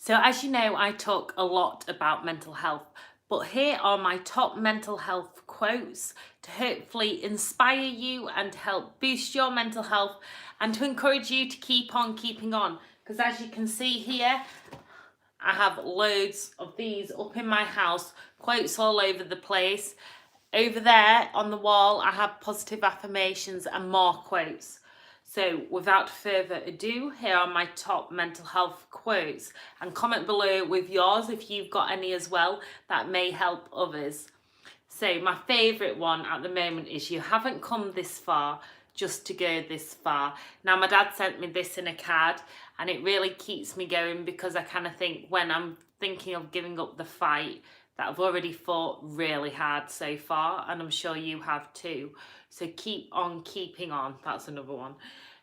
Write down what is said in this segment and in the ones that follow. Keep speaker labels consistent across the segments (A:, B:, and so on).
A: So as you know, I talk a lot about mental health, but here are my top mental health quotes to hopefully inspire you and help boost your mental health and to encourage you to keep on keeping on. Because as you can see here, I have loads of these up in my house, quotes all over the place. Over there on the wall, I have positive affirmations and more quotes. So without further ado, here are my top mental health quotes, and comment below with yours if you've got any as well that may help others. So my favourite one at the moment is, "You haven't come this far just to go this far." Now my dad sent me this in a card and it really keeps me going, because I kind of think when I'm thinking of giving up the fight that I've already fought really hard so far, and I'm sure you have too. So keep on keeping on. That's another one.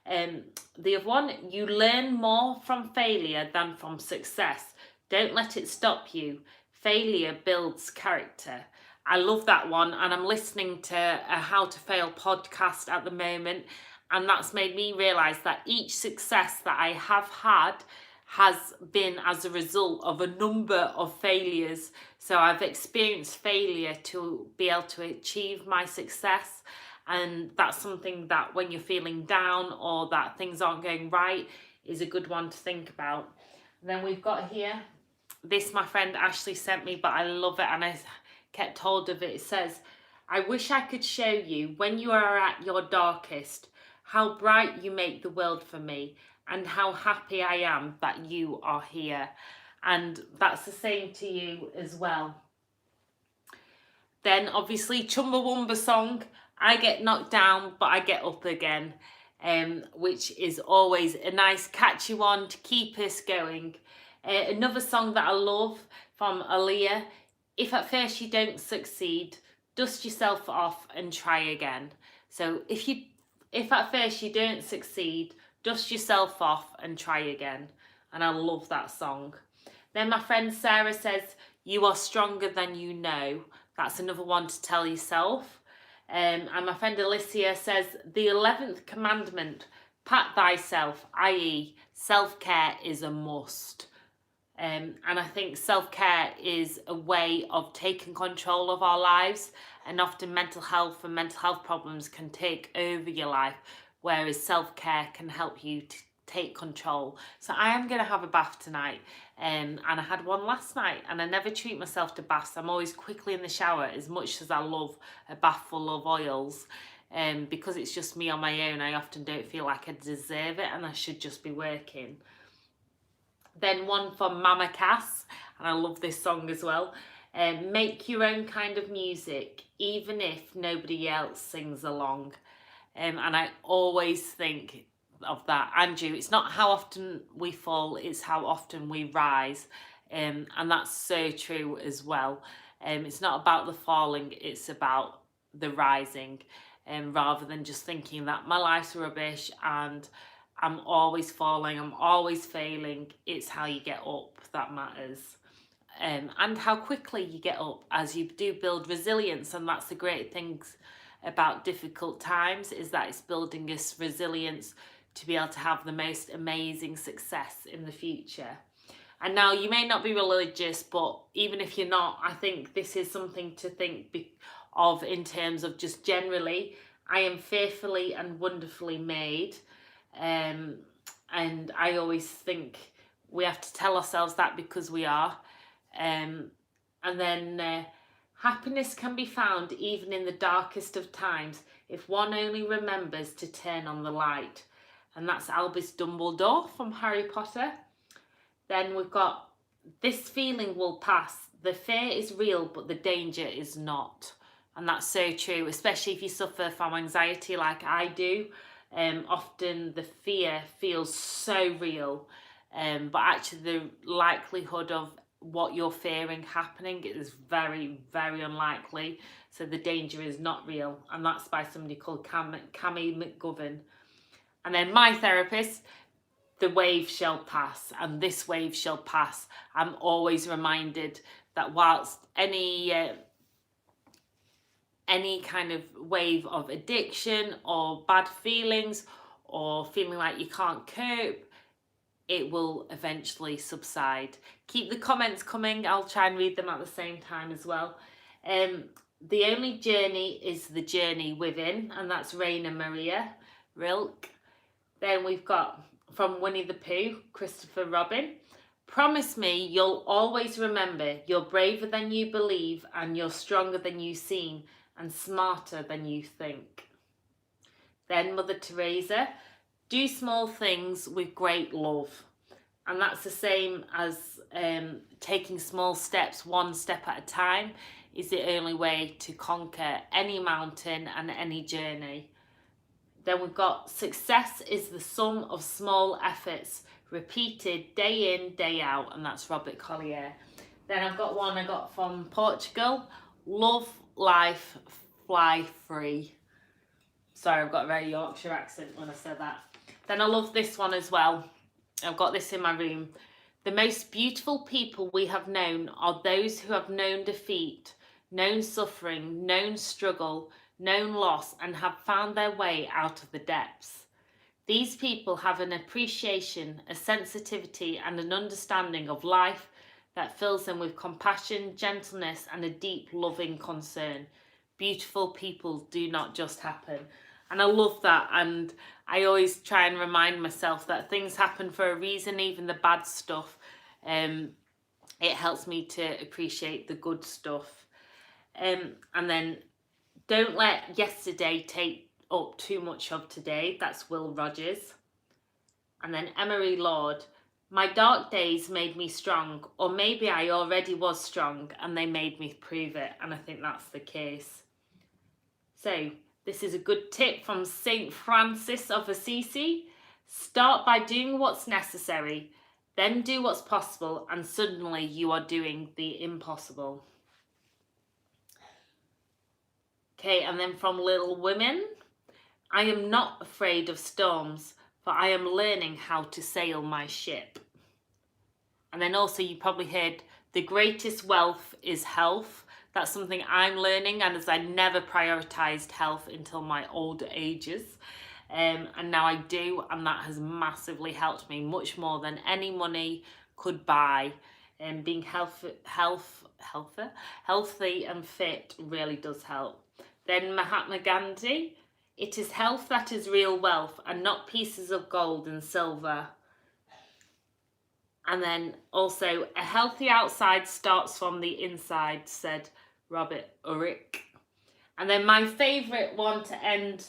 A: The other one, "You learn more from failure than from success. Don't let it stop you. Failure builds character." I love that one, and I'm listening to a How to Fail podcast at the moment, and that's made me realise that each success that I have had has been as a result of a number of failures. So I've experienced failure to be able to achieve my success, and that's something that when you're feeling down or that things aren't going right is a good one to think about. And then we've got here, this my friend Ashley sent me, but I love it and I kept hold of it. It says, "I wish I could show you when you are at your darkest how bright you make the world for me and how happy I am that you are here." And that's the same to you as well. Then obviously Chumbawamba song, "I get knocked down but I get up again," which is always a nice catchy one to keep us going. Another song that I love from Aaliyah, "If at first you don't succeed, dust yourself off and try again." So if at first you don't succeed, dust yourself off and try again. And I love that song. Then my friend Sarah says, "You are stronger than you know." That's another one to tell yourself. And my friend Alicia says, "The 11th commandment, pat thyself," i.e. self-care is a must. And I think self-care is a way of taking control of our lives, and often mental health and mental health problems can take over your life, whereas self-care can help you to take control. So I am going to have a bath tonight, and I had one last night, and I never treat myself to baths. I'm always quickly in the shower, as much as I love a bath full of oils. Because it's just me on my own, I often don't feel like I deserve it and I should just be working. Then one from Mama Cass, and I love this song as well. "Make your own kind of music, even if nobody else sings along." And I always think of that. Andrew, it's not how often we fall, it's how often we rise. And that's so true as well. It's not about the falling, it's about the rising. Rather than just thinking that my life's rubbish and I'm always falling, I'm always failing. It's how you get up that matters. And how quickly you get up as you do build resilience. And that's the great things about difficult times, is that it's building us resilience to be able to have the most amazing success in the future. And now you may not be religious, but even if you're not, I think this is something to think of in terms of just generally, I am fearfully and wonderfully made. And I always think we have to tell ourselves that, because we are. And then happiness can be found even in the darkest of times if one only remembers to turn on the light. And that's Albus Dumbledore from Harry Potter. Then we've got, "This feeling will pass. The fear is real, but the danger is not." And that's so true, especially if you suffer from anxiety like I do. Often the fear feels so real, but actually the likelihood of what you're fearing happening is very, very unlikely. So the danger is not real, and that's by somebody called Cammy McGovern. And then my therapist, "The wave shall pass, and this wave shall pass." I'm always reminded that whilst any kind of wave of addiction or bad feelings or feeling like you can't cope, it will eventually subside. Keep the comments coming. I'll try and read them at the same time as well. The only journey is the journey within, and that's Raina Maria Rilke. Then we've got from Winnie the Pooh, Christopher Robin. Promise me you'll always remember you're braver than you believe, and you're stronger than you seem, and smarter than you think. Then Mother Teresa, do small things with great love. And that's the same as taking small steps, one step at a time, is the only way to conquer any mountain and any journey. Then we've got success is the sum of small efforts repeated day in, day out, and that's Robert Collier. Then I've got one I got from Portugal, love, life, fly free. Sorry, I've got a very Yorkshire accent when I said that. Then I love this one as well. I've got this in my room. The most beautiful people we have known are those who have known defeat, known suffering, known struggle, known loss, and have found their way out of the depths. These people have an appreciation, a sensitivity, and an understanding of life that fills them with compassion, gentleness, and a deep, loving concern. Beautiful people do not just happen. And I love that, and I always try and remind myself that things happen for a reason, even the bad stuff. It helps me to appreciate the good stuff. And then don't let yesterday take up too much of today. That's Will Rogers. And then Emery Lord, my dark days made me strong, or maybe I already was strong and they made me prove it. And I think that's the case. So this is a good tip from St. Francis of Assisi. Start by doing what's necessary, then do what's possible, and suddenly you are doing the impossible. Okay, and then from Little Women, I am not afraid of storms, for I am learning how to sail my ship. And then also you probably heard, the greatest wealth is health. That's something I'm learning, and as I never prioritised health until my older ages. And now I do, and that has massively helped me, much more than any money could buy. And being healthy and fit really does help. Then Mahatma Gandhi, it is health that is real wealth, and not pieces of gold and silver. And then also, a healthy outside starts from the inside, said Robert Urich. And then my favourite one to end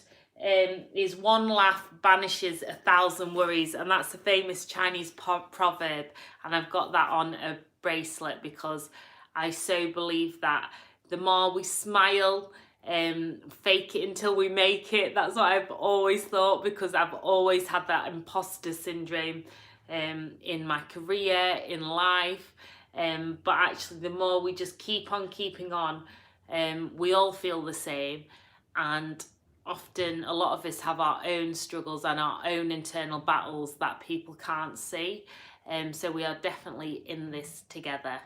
A: is one laugh banishes 1,000 worries, and that's a famous Chinese proverb, and I've got that on a bracelet because I so believe that the more we smile, fake it until we make it. That's what I've always thought, because I've always had that imposter syndrome in my career, in life, but actually the more we just keep on keeping on, we all feel the same, and often a lot of us have our own struggles and our own internal battles that people can't see, so we are definitely in this together.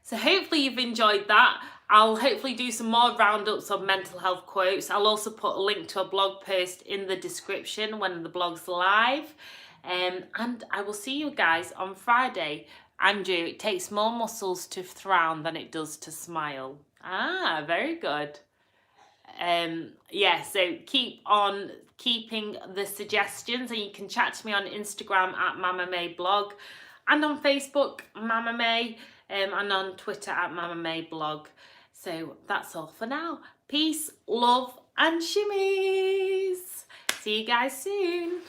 A: So hopefully you've enjoyed that. I'll hopefully do some more roundups of mental health quotes. I'll also put a link to a blog post in the description when the blog's live. And I will see you guys on Friday. Andrew, it takes more muscles to frown than it does to smile. Ah, very good. Yeah, so keep on keeping the suggestions, and you can chat to me on Instagram at Mama May Blog, and on Facebook, Mama May, and on Twitter at Mama May Blog. So that's all for now. Peace, love, and shimmies. See you guys soon.